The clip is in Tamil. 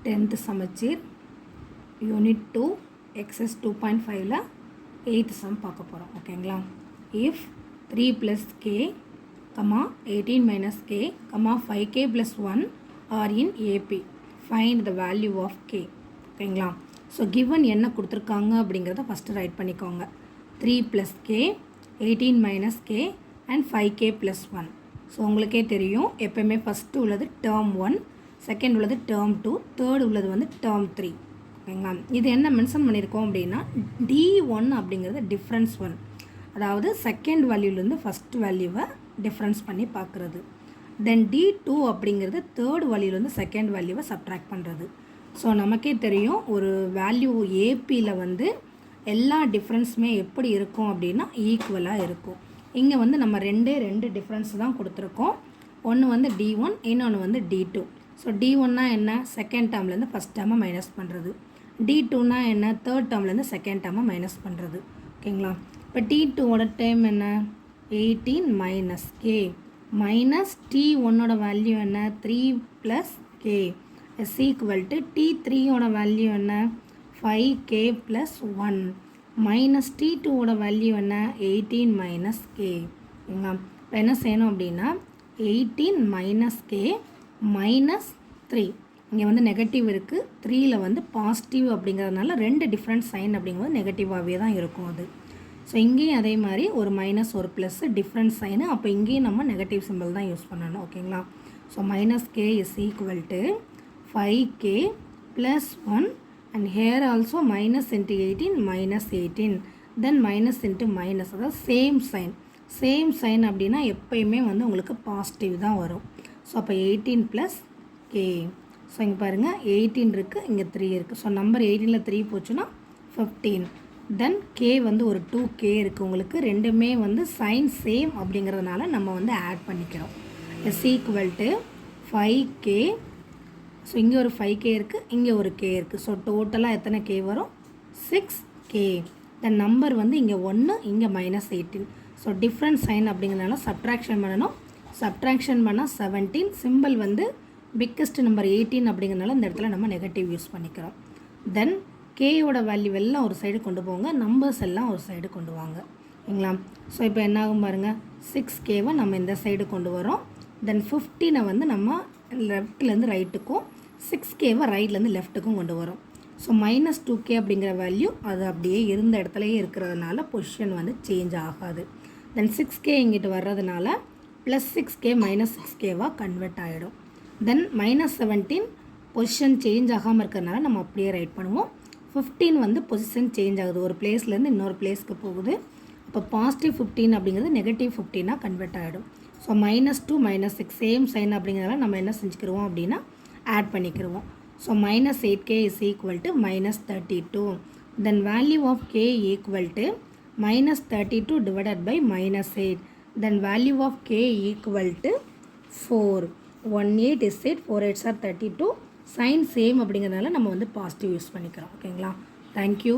10th சமச்சீர் யூனிட் 2 எக்ஸஸ் 2.5ல 8th சம் பார்க்க போகிறோம். ஓகேங்களா? If 3 + k, 18 - k, 5k + 1 are in AP, find the value of k. ஓகேங்களா? ஸோ கிவன் என்ன கொடுத்துருக்காங்க அப்படிங்கிறத ஃபஸ்ட்டு ரைட் பண்ணிக்கோங்க. 3 + k, 18 - k and 5k + 1. So உங்களுக்கே தெரியும், எப்போயுமே ஃபஸ்ட்டு உள்ளது டேர்ம் 1, செகண்ட் உள்ளது டேர்ம் 2, தேர்டு உள்ளது வந்து டேர்ம் 3. ஓகேங்களா? இது என்ன மென்ஷன் பண்ணியிருக்கோம் அப்படின்னா D1 அப்படிங்கிறது டிஃப்ரென்ஸ் 1, அதாவது செகண்ட் வேல்யூலேருந்து ஃபஸ்ட் வேல்யூவை டிஃப்ரென்ஸ் பண்ணி பார்க்குறது. தென் D2 அப்படிங்கிறது தேர்ட் வேல்யூலேருந்து செகண்ட் வேல்யூவை சப்ட்ராக்ட் பண்ணுறது. ஸோ நமக்கே தெரியும், ஒரு வேல்யூ ஏபியில் வந்து எல்லா டிஃப்ரென்ஸுமே எப்படி இருக்கும் அப்படின்னா ஈக்குவலாக இருக்கும். இங்கே வந்து நம்ம ரெண்டு டிஃப்ரென்ஸ் தான் கொடுத்துருக்கோம். ஒன்று வந்து D1, இன்னொன்று வந்து D2. ஸோ D1னா என்ன? செகண்ட் டேர்ம்லேருந்து ஃபஸ்ட் டேர்மை மைனஸ் பண்ணுறது. D2னா என்ன? தேர்ட் டேர்ம்லேருந்து செகண்ட் டேர்மை மைனஸ் பண்ணுறது. ஓகேங்களா? இப்போ T2ஓட டேர்ம் என்ன? 18 - k மைனஸ் T1ஓட வேல்யூ என்ன? 3 + k is equal to T3ஓட வேல்யூ என்ன? 5k + 1 மைனஸ் T2ஓட வேல்யூ என்ன? 18 - k. ஓகேங்களா? இப்போ என்ன செய்யணும் அப்படின்னா 18 - k மைனஸ் 3. இங்கே வந்து நெகட்டிவ் இருக்குது, 3ல் வந்து பாசிட்டிவ் அப்படிங்கிறதுனால ரெண்டு டிஃப்ரெண்ட் சைன் அப்படிங்கும்போது நெகட்டிவாகவே தான் இருக்கும் அது. ஸோ இங்கேயும் அதே மாதிரி ஒரு மைனஸ் ஒரு ப்ளஸ் டிஃப்ரெண்ட் சைனு, அப்போ இங்கேயும் நம்ம நெகட்டிவ் சிம்பிள் தான் யூஸ் பண்ணணும். ஓகேங்களா? So -k is equal to 5k + 1 and here also minus into 18 -18, then minus into minus, அதாவது சேம் சைன் அப்படின்னா எப்போயுமே வந்து உங்களுக்கு பாசிட்டிவ் தான் வரும். ஸோ அப்போ 18 + k. ஸோ இங்கே பாருங்கள் 18 இருக்குது, இங்கே 3 இருக்குது. ஸோ நம்பர் 18ல் 3 போச்சுன்னா 15. தென் k வந்து ஒரு 2k இருக்குது உங்களுக்கு. ரெண்டுமே வந்து சைன் சேம் அப்படிங்கிறதுனால நம்ம வந்து ஆட் பண்ணிக்கிறோம். Is equal to 5k. So இங்கே ஒரு 5k இருக்குது, இங்கே ஒரு k இருக்குது. ஸோ டோட்டலாக எத்தனை k வரும்? 6k. தென் நம்பர் வந்து இங்கே 1, இங்கே -18. ஸோ டிஃப்ரெண்ட் சைன் அப்படிங்கிறதுனால சப்ட்ராக்ஷன் பண்ணணும். சப்ட்ராக்ஷன் பண்ணால் 17. சிம்பிள் வந்து பிக்கஸ்ட் நம்பர் 18 அப்படிங்கிறனால இந்த இடத்துல நம்ம நெகட்டிவ் யூஸ் பண்ணிக்கிறோம். தென் கேயோட வேல்யூ எல்லாம் ஒரு சைடு கொண்டு போங்க, நம்பர்ஸ் எல்லாம் ஒரு சைடு கொண்டு வாங்க. ஓகேங்களா? ஸோ இப்போ என்ன ஆகும் பாருங்கள், 6kவை நம்ம இந்த சைடு கொண்டு வரோம். தென் 15 வந்து நம்ம லெஃப்ட்லேருந்து ரைட்டுக்கும், 6kவை ரைட்லேருந்து லெஃப்ட்டுக்கும் கொண்டு வரோம். ஸோ -2k அப்படிங்கிற வேல்யூ அது அப்படியே இருந்த இடத்துலையே இருக்கிறதுனால பொசிஷன் வந்து சேஞ்ச் ஆகாது. தென் 6k இங்கிட்டு வர்றதுனால +6k -6kவாக கன்வெர்ட் ஆகிடும். தென் -17 பொசிஷன் சேஞ்ச் ஆகாமல் இருக்கிறதுனால நம்ம அப்படியே ரைட் பண்ணுவோம். 15 வந்து பொசிஷன் சேஞ்ச் ஆகுது, ஒரு பிளேஸ்லேருந்து இன்னொரு பிளேஸ்க்கு போகுது. அப்போ +15 அப்படிங்கிறது -15ஆக கன்வெர்ட் ஆகிடும். ஸோ -2 -6 சேம் சைன் அப்படிங்கிறதால நம்ம என்ன செஞ்சுக்கிடுவோம் அப்படின்னா ஆட் பண்ணிக்கிடுவோம். So -8k is equal to -32. Then value of k equal to -32 divided by -8. Then value of k equal to 4. 18 is 8, 4 8s are 32. Sign same அப்படிங்கிறதுனால நம்ம வந்து பாசிட்டிவ் யூஸ் பண்ணிக்கிறோம். ஓகேங்களா? தேங்க்யூ.